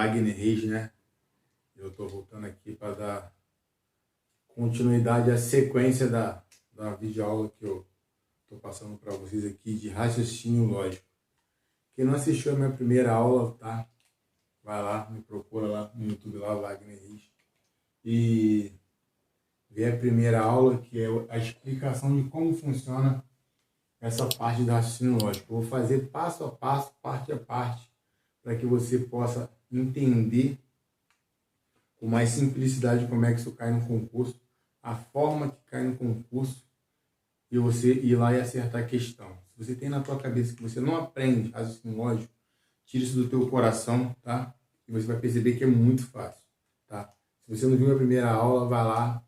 Wagner Reis, né? Eu estou voltando aqui para dar continuidade à sequência da videoaula que eu estou passando para vocês aqui de raciocínio lógico. Quem não assistiu a minha primeira aula, tá? Vai lá, me procura lá no YouTube, lá, Wagner Reis. E vê a primeira aula, que é a explicação de como funciona essa parte do raciocínio lógico. Eu vou fazer passo a passo, parte a parte, para que você possa entender com mais simplicidade como é que isso cai no concurso, a forma que cai no concurso, e você ir lá e acertar a questão. Se você tem na tua cabeça que você não aprende raciocínio lógico, tira isso do teu coração, tá? E você vai perceber que é muito fácil, tá? Se você não viu a primeira aula, vai lá,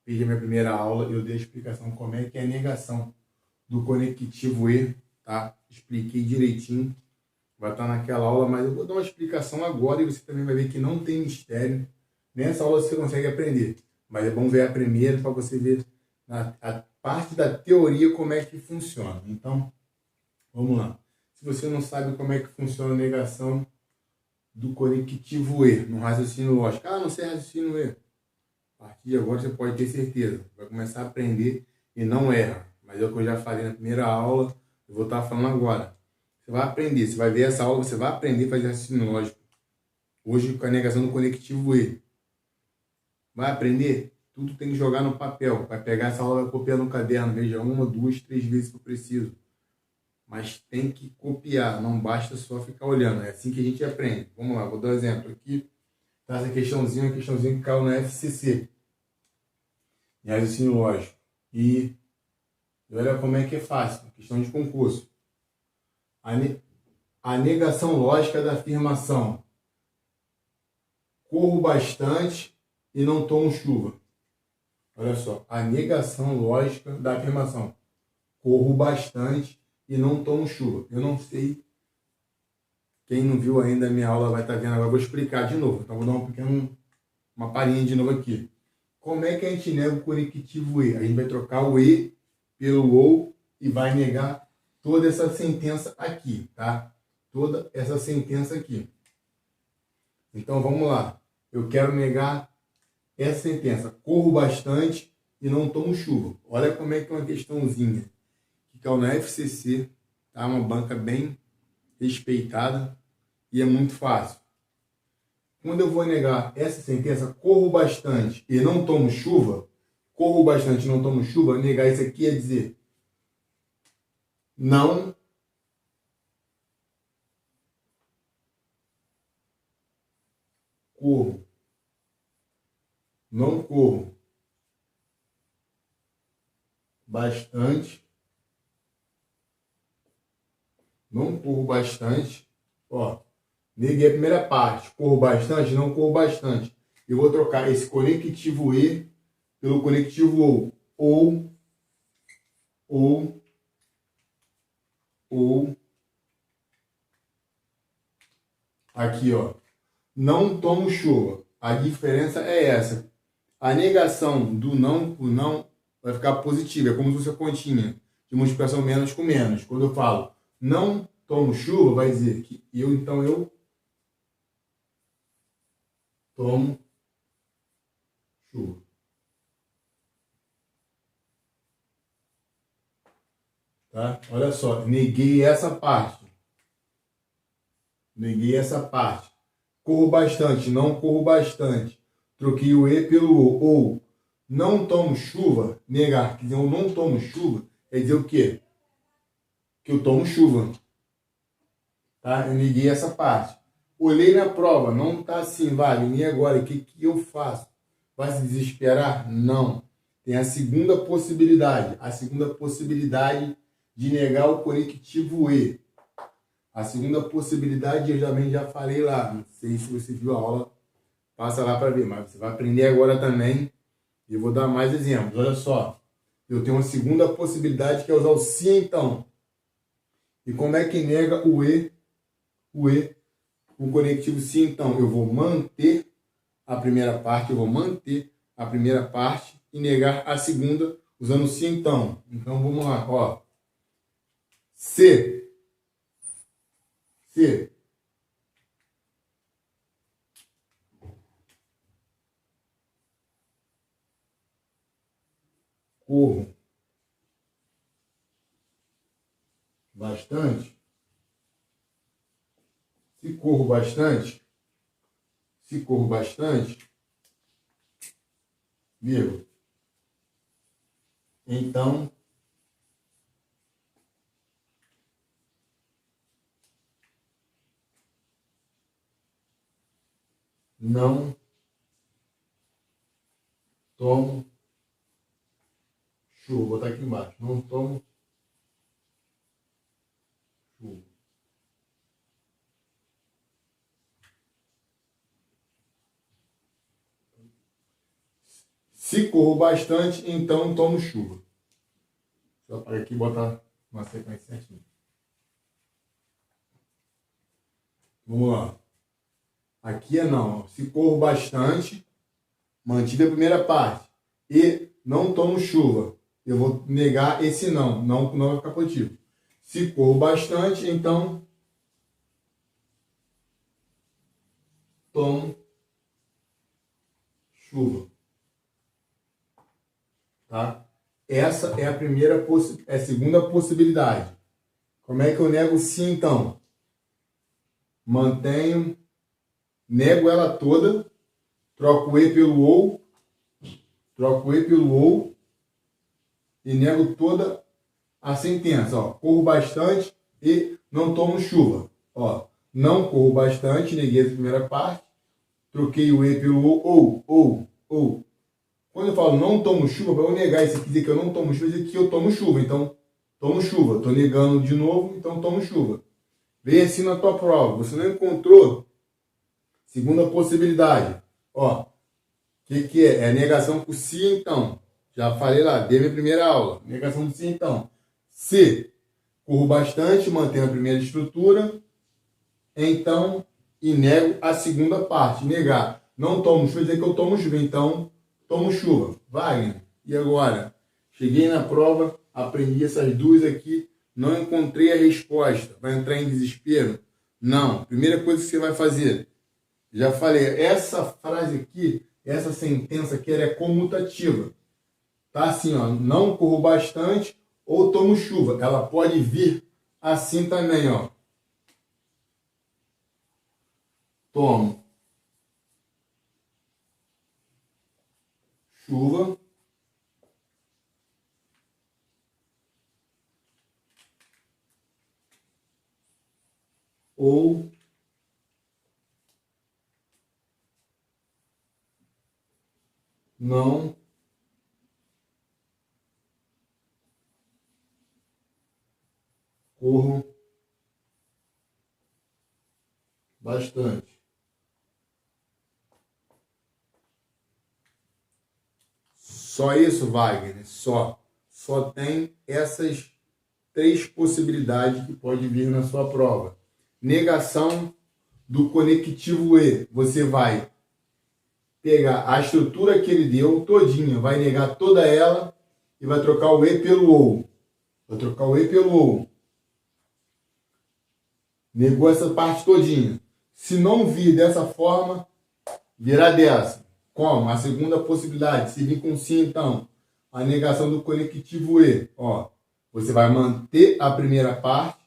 veja a minha primeira aula, eu dei a explicação como é que é a negação do conectivo E, tá? Expliquei direitinho, vai estar naquela aula, mas eu vou dar uma explicação agora e você também vai ver que não tem mistério. Nessa aula você consegue aprender, mas é bom ver a primeira para você ver a parte da teoria como é que funciona. Então, vamos lá. Se você não sabe como é que funciona a negação do conectivo E no raciocínio lógico, não sei raciocínio E. A partir de agora você pode ter certeza, vai começar a aprender e não erra. Mas é o que eu já falei na primeira aula, eu vou estar falando agora. Você vai aprender, você vai ver essa aula, você vai aprender a fazer raciocínio lógico. Hoje com a negação do conectivo E. Vai aprender? Tudo tem que jogar no papel. Vai pegar essa aula e vai copiar no caderno. Veja, 1, 2, 3 vezes que eu preciso. Mas tem que copiar, não basta só ficar olhando. É assim que a gente aprende. Vamos lá, vou dar um exemplo aqui. Tá essa questãozinha, que caiu na FCC. Em raciocínio lógico. E olha como é que é fácil. Questão de concurso. A negação lógica da afirmação. Corro bastante e não tomo chuva. Olha só, a negação lógica da afirmação. Corro bastante e não tomo chuva. Eu não sei, quem não viu ainda a minha aula vai estar vendo agora, eu vou explicar de novo. Então vou dar uma palhinha de novo aqui. Como é que a gente nega o conectivo E? A gente vai trocar o E pelo OU e vai negar toda essa sentença aqui, tá? Toda essa sentença aqui. Então vamos lá. Eu quero negar essa sentença. Corro bastante e não tomo chuva. Olha como é que é uma questãozinha que caiu na FCC, tá? Uma banca bem respeitada e é muito fácil. Quando eu vou negar essa sentença, corro bastante e não tomo chuva, corro bastante e não tomo chuva, negar isso aqui é dizer não corro. Não corro bastante. Não corro bastante. Ó, neguei a primeira parte. Corro bastante, não corro bastante. Eu vou trocar esse conectivo E pelo conectivo OU. Ou aqui, ó. Não tomo chuva. A diferença é essa. A negação do não, o não, vai ficar positiva. É como se fosse a continha de multiplicação menos com menos. Quando eu falo não tomo chuva, vai dizer que eu tomo chuva. Tá? Olha só, neguei essa parte. Neguei essa parte. Corro bastante, não corro bastante. Troquei o E pelo O. Ou não tomo chuva, negar. Quer dizer, eu não tomo chuva, quer dizer o quê? Que eu tomo chuva. Tá? Eu neguei essa parte. Olhei na prova, não está assim, vale. E agora, o que eu faço? Vai se desesperar? Não. Tem a segunda possibilidade. A segunda possibilidade de negar o conectivo E. A segunda possibilidade, eu também já falei lá. Não sei se você viu a aula, passa lá para ver. Mas você vai aprender agora também. E eu vou dar mais exemplos. Olha só. Eu tenho uma segunda possibilidade que é usar o se então. E como é que nega o E? O conectivo se então. Eu vou manter a primeira parte. E negar a segunda usando o se então. Então vamos lá. Ó. Se corro bastante, se corro bastante, vírgula, então não tomo chuva. Vou botar aqui embaixo. Não tomo chuva. Se corro bastante, então tomo chuva. Só para aqui botar uma sequência certinha. Vamos lá. Aqui é não. Se corro bastante, mantive a primeira parte. E não tomo chuva. Eu vou negar esse não. Não vai ficar positivo. Se corro bastante, então tomo chuva. Tá? Essa é a segunda possibilidade. Como é que eu nego sim, então? Mantenho, nego ela toda, troco o e pelo ou, e nego toda a sentença. Ó, corro bastante e não tomo chuva. Ó, não corro bastante, neguei essa primeira parte, troquei o e pelo ou. Quando eu falo não tomo chuva, para eu negar isso aqui, dizer que eu não tomo chuva, dizer que eu tomo chuva. Então, tomo chuva. Estou negando de novo, então tomo chuva. Vem assim na tua prova. Você não encontrou? Segunda possibilidade. Ó, o que é? É a negação por si, então. Já falei lá, dei minha primeira aula. Negação por si, então. Se corro bastante, mantenho a primeira estrutura, então, e nego a segunda parte. Negar. Não tomo chuva, dizer que eu tomo chuva. Então, tomo chuva. Wagner, e agora? Cheguei na prova, aprendi essas duas aqui, não encontrei a resposta. Vai entrar em desespero? Não. Primeira coisa que você vai fazer, já falei, essa frase aqui, essa sentença aqui, ela é comutativa. Tá assim, ó, não corro bastante ou tomo chuva. Ela pode vir assim também, ó. Tomo chuva ou não corro bastante. Só isso, Wagner? Só tem essas três possibilidades que pode vir na sua prova. Negação do conectivo e. Você vai pegar a estrutura que ele deu todinha, vai negar toda ela e vai trocar o e pelo ou. Vai trocar o e pelo ou. Negou essa parte todinha. Se não vir dessa forma, virá dessa. Como? A segunda possibilidade. Se vir com sim, então, a negação do conectivo e. Ó, você vai manter a primeira parte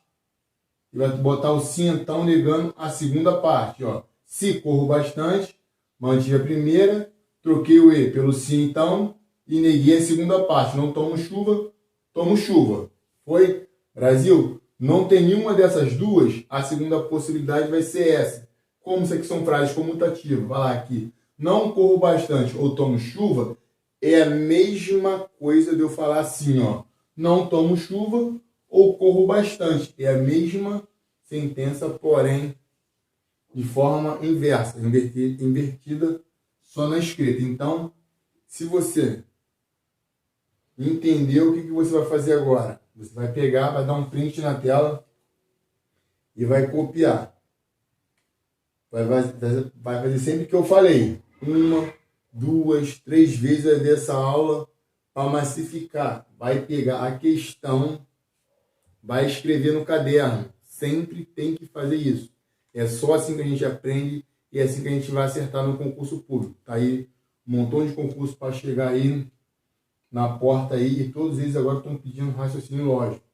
e vai botar o sim, então, negando a segunda parte. Ó. Se corro bastante, mantive a primeira, troquei o e pelo sim, então, e neguei a segunda parte. Não tomo chuva. Foi? Brasil? Não tem nenhuma dessas duas, a segunda possibilidade vai ser essa. Como isso aqui são frases comutativas, vai lá aqui. Não corro bastante ou tomo chuva, é a mesma coisa de eu falar assim, ó. Não tomo chuva ou corro bastante. É a mesma sentença, porém, de forma inversa, invertida só na escrita. Então, se você entendeu, o que você vai fazer agora? Você vai pegar, vai dar um print na tela e vai copiar. Vai fazer sempre que eu falei. 1, 2, 3 vezes dessa aula para massificar. Vai pegar a questão, vai escrever no caderno. Sempre tem que fazer isso. É só assim que a gente aprende e é assim que a gente vai acertar no concurso público. Tá aí um montão de concurso para chegar aí na porta aí e todos eles agora estão pedindo raciocínio lógico.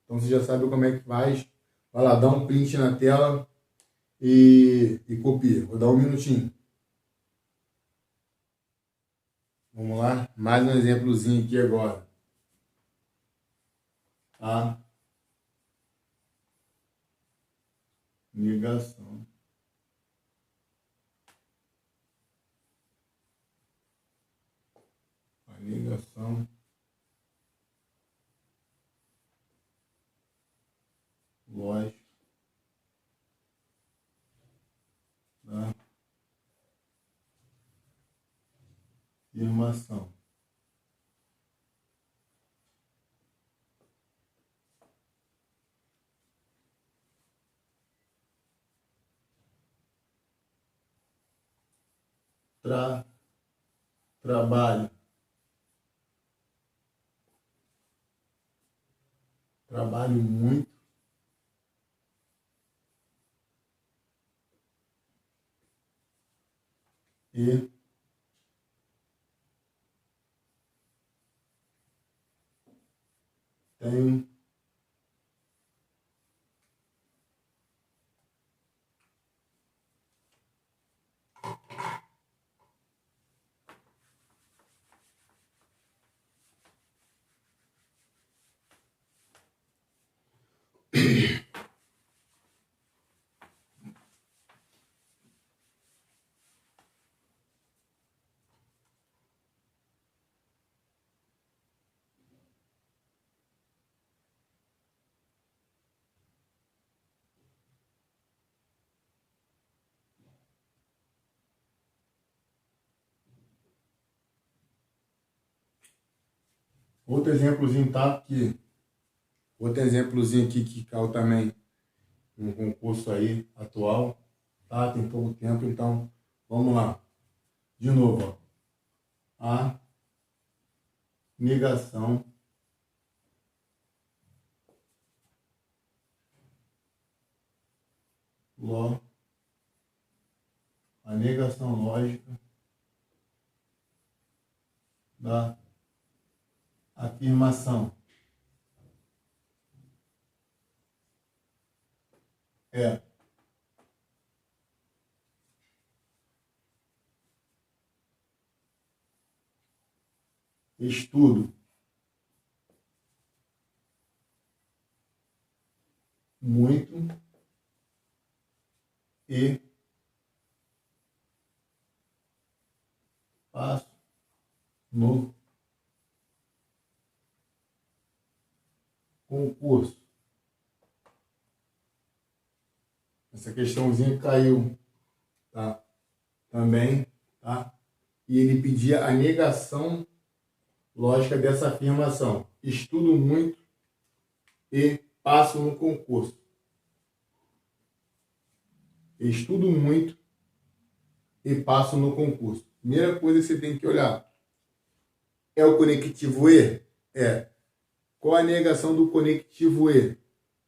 Então você já sabe como é que faz. Vai lá, dá um print na tela e copia. Vou dar um minutinho. Vamos lá, mais um exemplozinho aqui agora. Tá? Ligação. A ligação. Lógico. Da afirmação. Trabalho. Trabalho muito. E tenho outro exemplozinho, tá? Aqui. Outro exemplozinho aqui que caiu também no concurso aí atual, tá? Tem pouco tempo, então vamos lá. De novo, ó. A negação a negação lógica da afirmação é estudo muito e passo no concurso. Essa questãozinha caiu, tá? Também, tá? E ele pedia a negação lógica dessa afirmação. Estudo muito e passo no concurso. Estudo muito e passo no concurso. Primeira coisa que você tem que olhar. É o conectivo E? É. Qual a negação do conectivo E?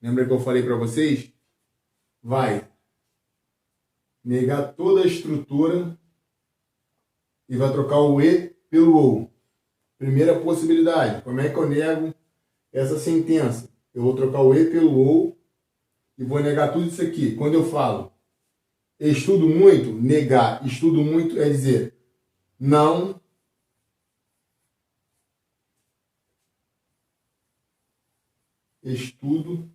Lembra que eu falei para vocês? Vai negar toda a estrutura e vai trocar o E pelo OU. Primeira possibilidade. Como é que eu nego essa sentença? Eu vou trocar o E pelo OU e vou negar tudo isso aqui. Quando eu falo estudo muito, negar estudo muito é dizer não estudo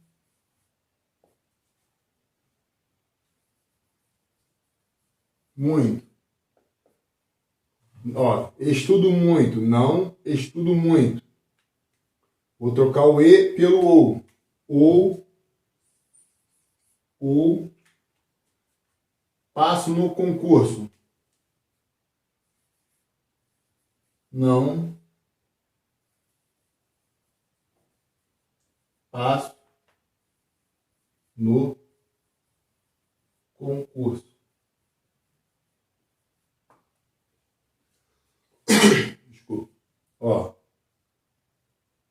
muito. Ó, estudo muito, não estudo muito. Vou trocar o E pelo OU. Ou passo no concurso. Não passo no concurso. Desculpa. Ó.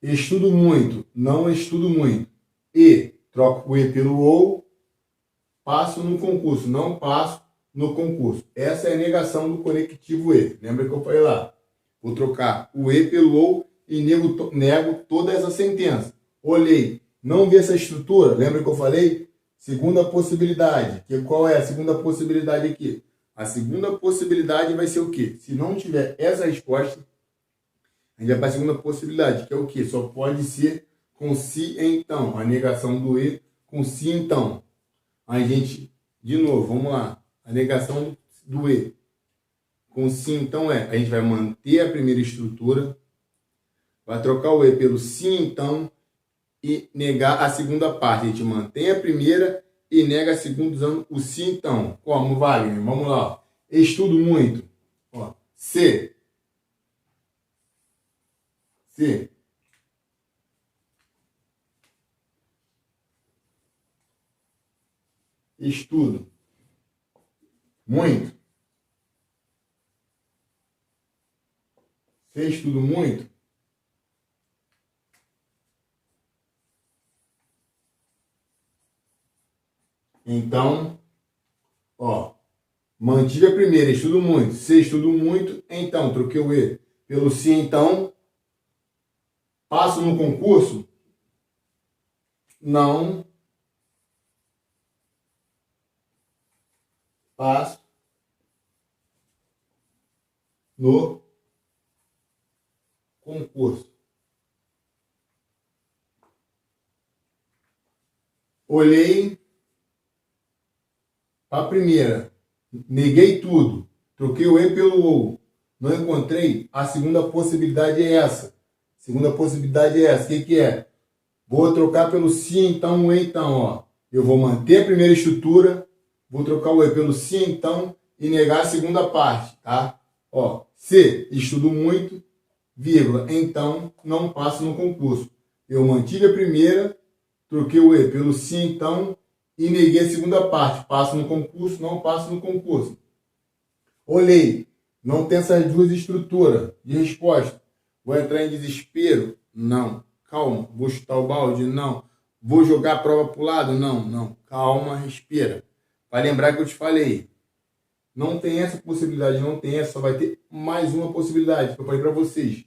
Estudo muito, não estudo muito. E troco o E pelo OU, passo no concurso, não passo no concurso. Essa é a negação do conectivo E. Lembra que eu falei lá? Vou trocar o E pelo OU e nego toda essa sentença. Olhei, não vi essa estrutura, lembra que eu falei? Segunda possibilidade. Qual é a segunda possibilidade aqui? A segunda possibilidade vai ser o quê? Se não tiver essa resposta, a gente vai para a segunda possibilidade, que é o quê? Só pode ser com se então. A negação do E com se então. A gente, de novo, vamos lá. A negação do E com se então a gente vai manter a primeira estrutura, vai trocar o E pelo se então e negar a segunda parte. A gente mantém a primeira e nega a segunda usando o se então. Como, Wagner? Vamos lá. Estudo muito. Ó, se. Estudo muito. Se estudo muito, então, ó, mantive a primeira, estudo muito. Se estudo muito, então, troquei o E pelo se então, passo no concurso? Não passo no concurso. Olhei para a primeira, neguei tudo, troquei o E pelo OU, não encontrei, a segunda possibilidade é essa. Segunda possibilidade é essa. O que é? Vou trocar pelo se então, o E então, ó. Eu vou manter a primeira estrutura, vou trocar o E pelo se então e negar a segunda parte, tá? Ó, se estudo muito, vírgula, então não passo no concurso. Eu mantive a primeira, troquei o E pelo se então e neguei a segunda parte. Passo no concurso, não passo no concurso. Olhei, não tem essas duas estruturas de resposta. Vou entrar em desespero? Não. Calma. Vou chutar o balde? Não. Vou jogar a prova para o lado? Não. Calma, respira. Para lembrar que eu te falei, não tem essa possibilidade, não tem essa, só vai ter mais uma possibilidade que eu falei para vocês.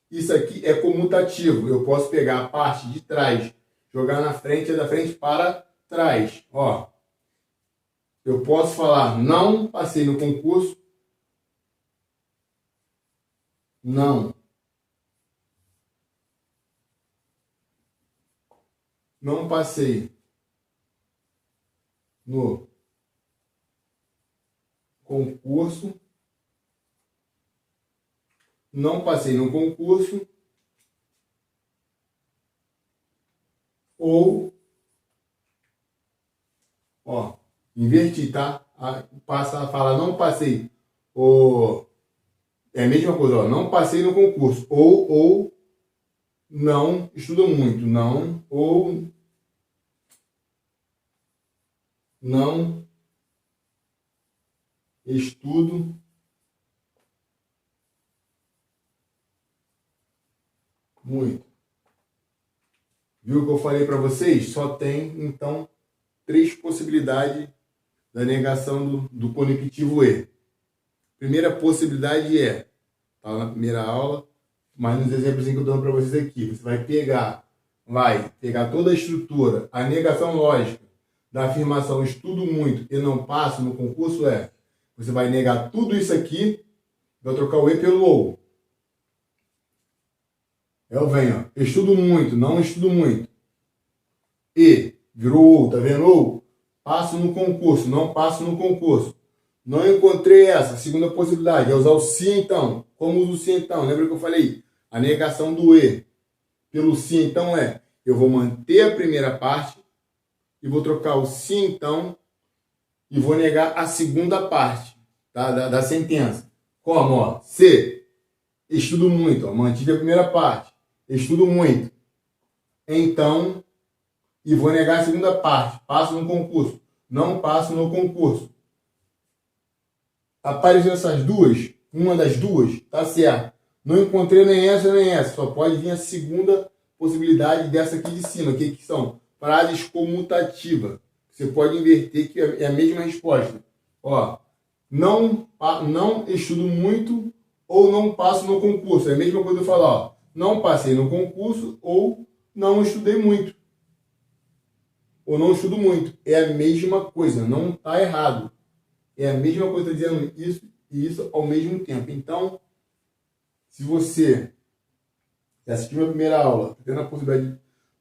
Isso aqui é comutativo. Eu posso pegar a parte de trás, jogar na frente, da frente para trás. Ó, eu posso falar, não passei no concurso, não passei no concurso, não passei no concurso, ou, ó, inverti, tá? Passa a falar, não passei, é a mesma coisa, ó, não passei no concurso, ou não estudo muito, não, ou não estudo muito. Viu o que eu falei para vocês? Só tem, então, 3 possibilidades da negação do conectivo E. Primeira possibilidade é, tá na primeira aula, mas nos exemplos que eu estou dando para vocês aqui, você vai pegar toda a estrutura, a negação lógica da afirmação estudo muito e não passo no concurso você vai negar tudo isso aqui, vai trocar o E pelo OU. Eu venho, ó, estudo muito, não estudo muito. E, virou OU, tá vendo OU? Passo no concurso, não passo no concurso. Não encontrei essa, segunda possibilidade, é usar o se então. Como uso o se então? Lembra que eu falei? A negação do E pelo se então eu vou manter a primeira parte e vou trocar o se então e vou negar a segunda parte, tá? da sentença. Como? Ó, se estudo muito, ó, mantive a primeira parte, estudo muito. Então, e vou negar a segunda parte, passo no concurso, não passo no concurso. Apareceu essas duas, uma das duas, tá certo. Não encontrei nem essa, só pode vir a segunda possibilidade dessa aqui de cima, que são frases comutativas. Você pode inverter, que é a mesma resposta. Ó, não estudo muito ou não passo no concurso. É a mesma coisa eu falar, ó, não passei no concurso ou não estudei muito. Ou não estudo muito. É a mesma coisa, não está errado. É a mesma coisa dizendo isso e isso ao mesmo tempo. Então, se você assistiu a primeira aula, tá tendo a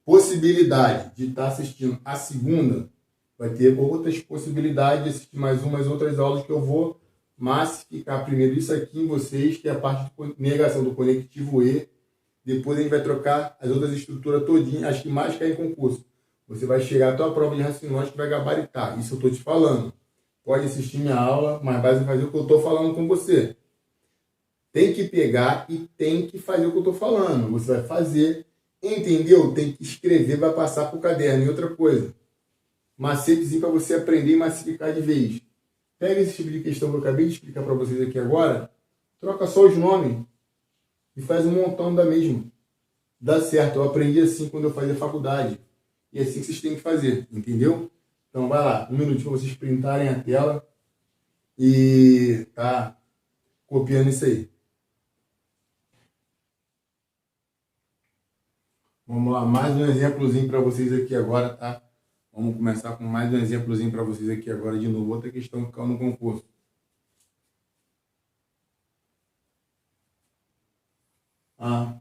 possibilidade de estar assistindo a segunda, vai ter outras possibilidades de assistir mais umas outras aulas que eu vou massificar primeiro isso aqui em vocês, que é a parte de negação do conectivo E. Depois a gente vai trocar as outras estruturas todinhas, as que mais caem em concurso. Você vai chegar à tua prova de raciocínio lógico que vai gabaritar. Isso eu estou te falando. Pode assistir minha aula, mas vai fazer o que eu estou falando com você. Tem que pegar e tem que fazer o que eu estou falando. Você vai fazer, entendeu? Tem que escrever, vai passar para o caderno. E outra coisa, macetezinho para você aprender e massificar de vez. Pega esse tipo de questão que eu acabei de explicar para vocês aqui agora, troca só os nomes e faz um montão da mesma. Dá certo, eu aprendi assim quando eu fazia faculdade. E é assim que vocês têm que fazer, entendeu? Então vai lá, um minutinho para vocês printarem a tela e tá copiando isso aí. Vamos lá, mais um exemplozinho para vocês aqui agora, tá? Vamos começar com mais um exemplozinho para vocês aqui agora de novo. Outra questão que caiu no concurso. A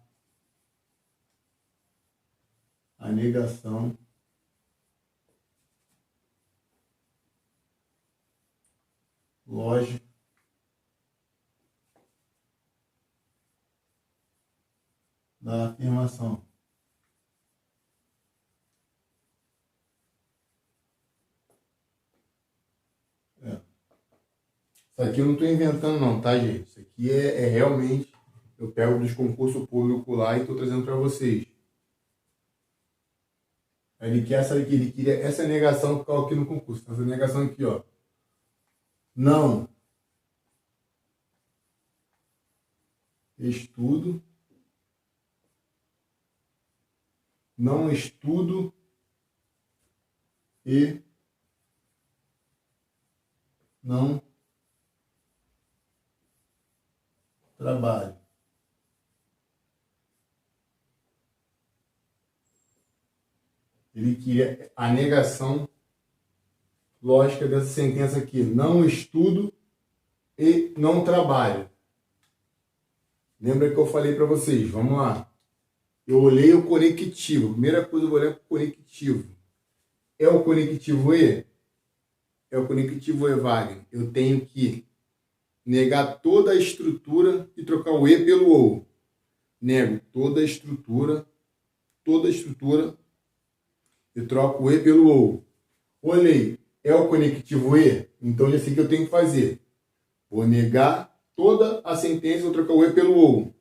negação lógica da afirmação. Isso aqui eu não estou inventando não, tá, gente? Isso aqui é realmente, eu pego dos concursos públicos lá e estou trazendo para vocês. Ele quer essa aqui, ele queria essa negação que caiu aqui no concurso. Essa negação aqui, ó. Não estudo. Não estudo e não trabalho. Ele queria a negação lógica dessa sentença aqui. Não estudo e não trabalho. Lembra que eu falei para vocês? Vamos lá. Eu olhei o conectivo. Primeira coisa, eu vou olhar o conectivo. É o conectivo E? É o conectivo E, Wagner. Eu tenho que negar toda a estrutura e trocar o E pelo OU. Nego toda a estrutura e troco o E pelo OU. Olhei, é o conectivo E? Então já sei o que eu tenho que fazer. Vou negar toda a sentença e vou trocar o E pelo OU.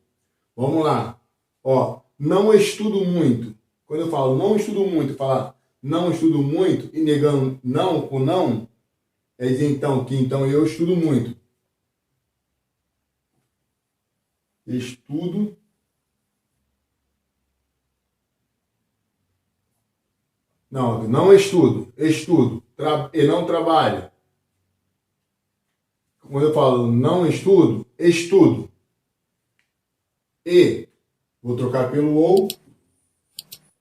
Vamos lá. Ó, não estudo muito. Quando eu falo não estudo muito, falar não estudo muito e negando não com não, é dizer então que então eu estudo muito. Estudo não estudo, estudo e não trabalho. Quando eu falo não estudo, estudo. E vou trocar pelo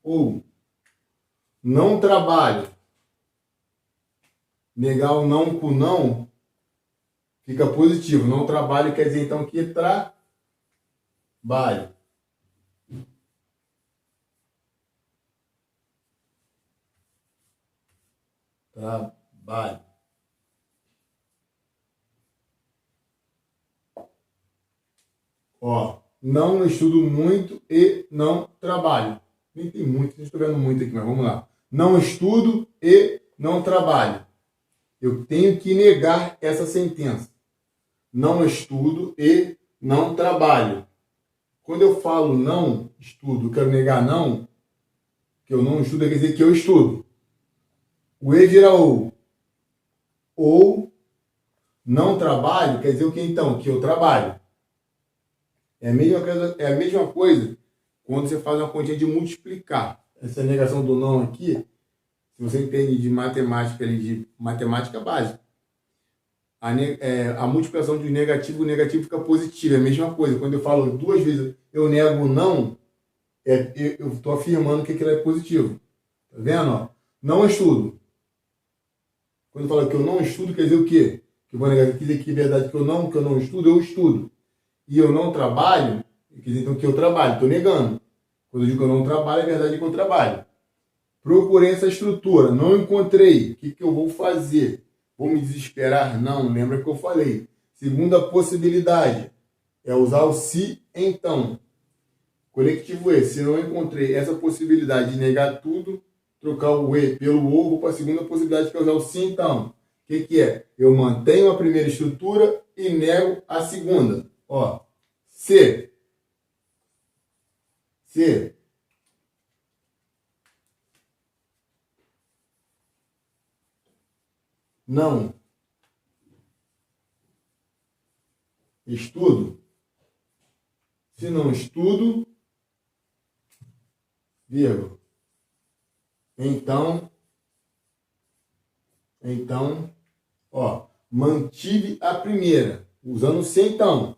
ou. Não trabalho. Negar o não com não fica positivo. Não trabalho quer dizer então que trabalho. Trabalho. Ó, não estudo muito e não trabalho. Nem tem muito, estou vendo muito aqui, mas vamos lá. Não estudo e não trabalho. Eu tenho que negar essa sentença. Não estudo e não trabalho. Quando eu falo não estudo, quero negar não, que eu não estudo, quer dizer que eu estudo. O E vira ou. Ou não trabalho, quer dizer o que então? Que eu trabalho. É a mesma coisa quando você faz uma continha de multiplicar. Essa negação do não aqui, se você entende de matemática ali, de matemática básica, a multiplicação de negativo, o negativo fica positivo. É a mesma coisa. Quando eu falo 2 vezes eu nego não, eu estou afirmando que aquilo é positivo. Tá vendo? Ó? Não estudo. Quando eu falo que eu não estudo, quer dizer o quê? Que eu vou negar, quer dizer que é verdade que eu não estudo, eu estudo. E eu não trabalho, quer dizer então que eu trabalho, estou negando. Quando eu digo que eu não trabalho, é verdade que eu trabalho. Procurei essa estrutura, não encontrei. O que eu vou fazer? Vou me desesperar? Não, lembra que eu falei. Segunda possibilidade é usar o se então. Conectivo E, se não encontrei essa possibilidade de negar tudo, trocar o E pelo O, vou para a segunda possibilidade que é usar o se então. O que é? Eu mantenho a primeira estrutura e nego a segunda. Ó, se não estudo, se não estudo, vírgula, então, ó, mantive a primeira, usando o se então.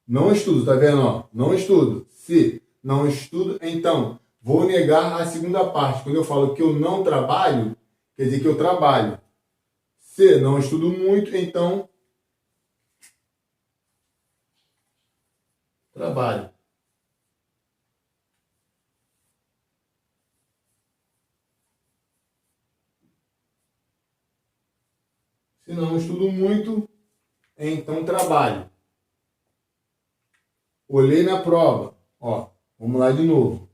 Não estudo, tá vendo? Ó, não estudo. Se não estudo, então vou negar a segunda parte. Quando eu falo que eu não trabalho, quer dizer que eu trabalho. Se não estudo muito, então trabalho. Se não estudo muito, então trabalho. Olhei na prova. Ó, vamos lá de novo.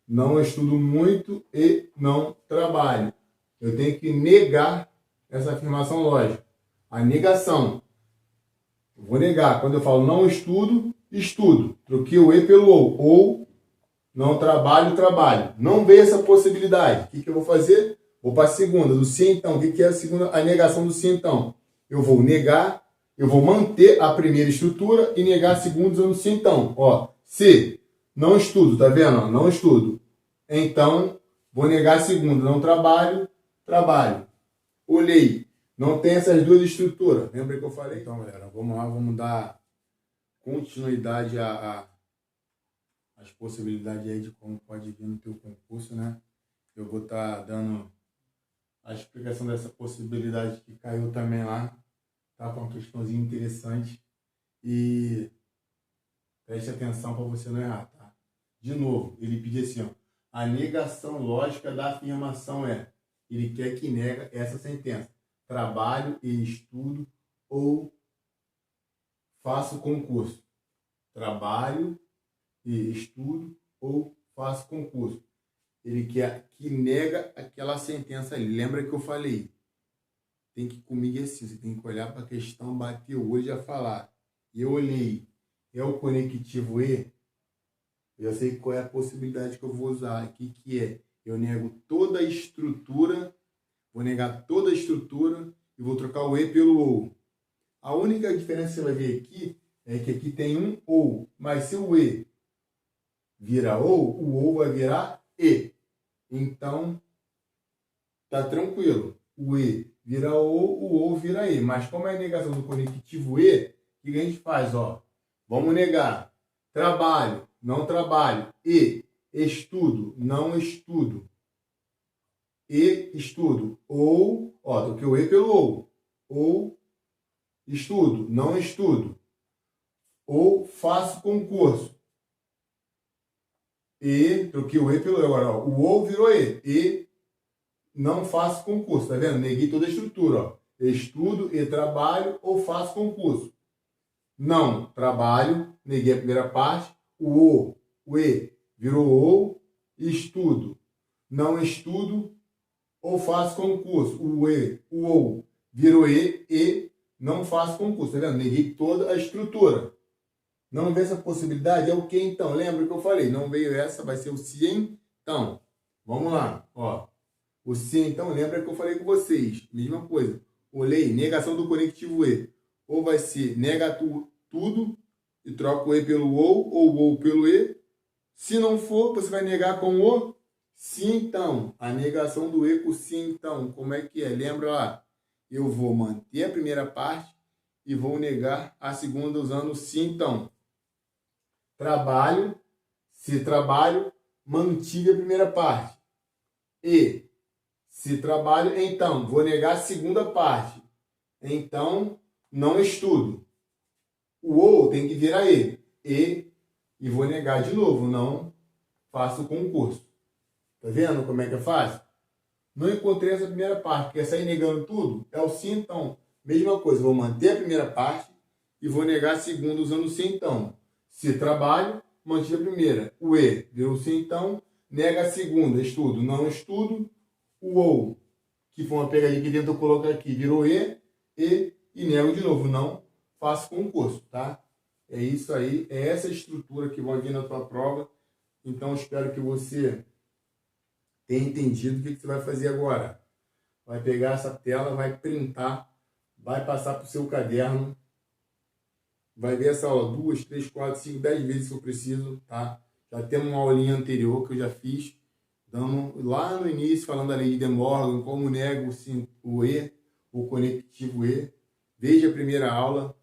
Não estudo muito e não trabalho. Eu tenho que negar essa afirmação lógica. A negação. Eu vou negar. Quando eu falo não estudo, estudo. Troquei o E pelo OU. Ou não trabalho, trabalho. Não veio essa possibilidade. O que eu vou fazer? Vou para a segunda, do se então. O que é a segunda? A negação do se então. Eu vou negar, eu vou manter a primeira estrutura e negar a segunda usando se então. Ó, se não estudo, tá vendo? Não estudo. Então, vou negar a segunda. Não trabalho, trabalho. Olhei. Não tem essas duas estruturas. Lembra que eu falei? Então, galera, vamos lá, vamos dar continuidade às possibilidades aí de como pode vir no teu concurso, né? Eu vou estar dando a explicação dessa possibilidade que caiu também lá, tá? Com uma questãozinha interessante. E preste atenção para você não errar, tá? De novo, ele pediu assim, ó, a negação lógica da afirmação é, ele quer que nega essa sentença. Trabalho e estudo ou faço concurso. Trabalho e estudo ou faço concurso. Ele quer que nega aquela sentença ali. Lembra que eu falei? Tem que ir comigo assim, você tem que olhar para a questão, bater o olho e já falar. Eu olhei, é o conectivo E, eu já sei qual é a possibilidade que eu vou usar aqui, que é, eu nego toda a estrutura, vou negar toda a estrutura e vou trocar o E pelo OU. A única diferença que você vai ver aqui é que aqui tem um OU, mas se o E vira OU, o OU vai virar E. Então, tá tranquilo. O E vira o OU vira E. Mas como é a negação do conectivo E, o que a gente faz? Ó, vamos negar. Trabalho, não trabalho. E, estudo, não estudo. E, estudo. Ou, ó, troquei o E pelo OU. Ou, estudo, não estudo. Ou, faço concurso. E, troquei o E pelo E. Agora, ó, o OU virou E. E, não faço concurso, tá vendo? Neguei toda a estrutura, ó. Estudo e trabalho ou faço concurso. Não trabalho, neguei a primeira parte. O E virou OU, estudo. Não estudo ou faço concurso. O OU virou E não faço concurso, tá vendo? Neguei toda a estrutura. Não vê essa possibilidade? É o que então? Lembra que eu falei? Não veio essa, vai ser o se então. Vamos lá, ó. O se então, lembra que eu falei com vocês? Mesma coisa. Olhei, negação do conectivo E. Ou vai ser nega tudo e troca o E pelo ou o OU pelo E. Se não for, você vai negar com o se então. A negação do E com o se então. Como é que é? Lembra lá? eu vou manter a primeira parte e vou negar a segunda usando se então. Trabalho, se trabalho, mantive a primeira parte. E, se trabalho, então, vou negar a segunda parte. Então, não estudo. O ou tem que virar e vou negar de novo, não faço o concurso. Tá vendo como é que é fácil? Não encontrei essa primeira parte, quer sair negando tudo? É o sim, então. Mesma coisa, vou manter a primeira parte e vou negar a segunda usando o sim, então. Se trabalho, mantive a primeira. O e virou sim, então. Nega a segunda, estudo. Não estudo. O ou, que foi uma pegadinha que tentou colocar aqui, virou e nego de novo. Não faço concurso, tá? É isso aí, é essa estrutura que vai vir na tua prova. Então, espero que você tenha entendido o que você vai fazer agora. Vai pegar essa tela, vai printar, vai passar para o seu caderno, vai ver essa aula 2, 3, 4, 5, 10 vezes se eu preciso, tá? Já temos uma aulinha anterior que eu já fiz, dando lá no início, falando da lei de De Morgan, como nego o E, o conectivo E. Veja a primeira aula,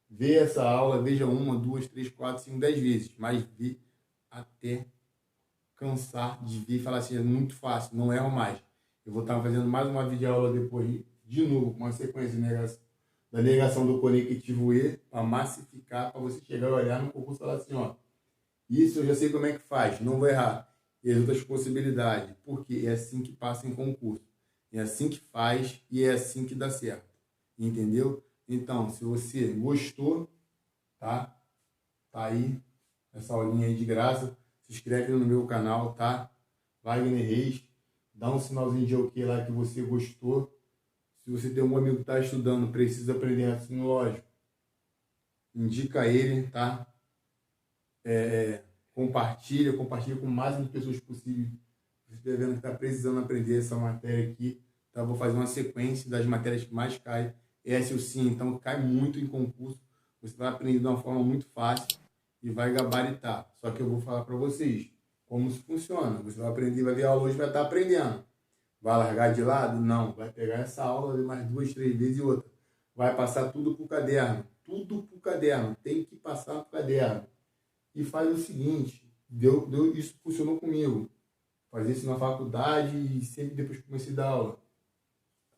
vê essa aula, veja 1, 2, 3, 4, 5, 10 vezes, mas vê até cansar de ver e falar assim, é muito fácil, não erro mais. Eu vou estar fazendo mais uma videoaula depois, de novo, com uma sequência da negação do conectivo E, para massificar, para você chegar e olhar no concurso e falar assim, ó, isso eu já sei como é que faz, não vou errar. E as outras possibilidades, porque é assim que passa em concurso. É assim que faz e é assim que dá certo. Entendeu? Então, se você gostou, tá? Tá aí, essa aulinha aí de graça. Se inscreve no meu canal, tá? Wagner Reis. Dá um sinalzinho de ok lá que você gostou. Se você tem um amigo que está estudando, precisa aprender raciocínio lógico, indica ele, tá? Compartilha com o máximo de pessoas possível. Você está vendo que está precisando aprender essa matéria aqui. Tá? Vou fazer uma sequência das matérias que mais caem. Essa e o sim, então cai muito em concurso. Você vai aprender de uma forma muito fácil e vai gabaritar. Só que eu vou falar para vocês como isso funciona. Você vai aprender, vai ver a aula hoje, vai estar aprendendo. Vai largar de lado? Não. Vai pegar essa aula mais 2, 3 vezes e outra. Vai passar tudo para o caderno. Tudo para o caderno. Tem que passar para o caderno. E faz o seguinte, isso funcionou comigo. Fazer isso na faculdade e sempre depois que comecei a dar aula.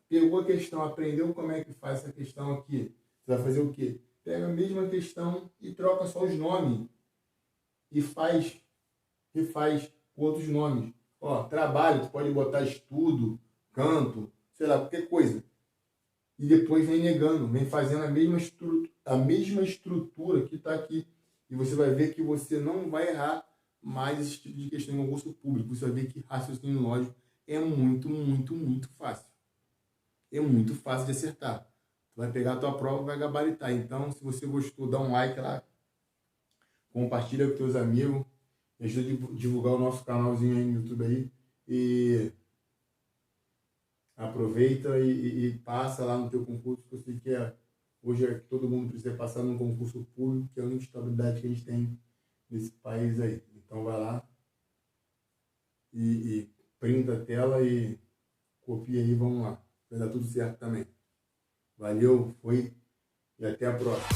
Pegou a questão, aprendeu como é que faz essa questão aqui. Você vai fazer o quê? Pega a mesma questão e troca só os nomes. E refaz com outros nomes. Ó, trabalho, tu pode botar estudo, canto, sei lá, qualquer coisa. E depois vem negando, vem fazendo a mesma estrutura que está aqui. E você vai ver que você não vai errar mais esse tipo de questão em concurso público. Você vai ver que raciocínio lógico é muito, muito, muito fácil. É muito fácil de acertar. Tu vai pegar a tua prova e vai gabaritar. Então, se você gostou, dá um like lá. Compartilha com teus amigos. Ajuda a divulgar o nosso canalzinho aí no YouTube aí. E aproveita e passa lá no teu concurso, que eu sei que hoje é que todo mundo precisa passar num concurso público, que é a única estabilidade que a gente tem nesse país aí. Então vai lá e printa a tela e copia aí, vamos lá. Vai dar tudo certo também. Valeu, foi e até a próxima.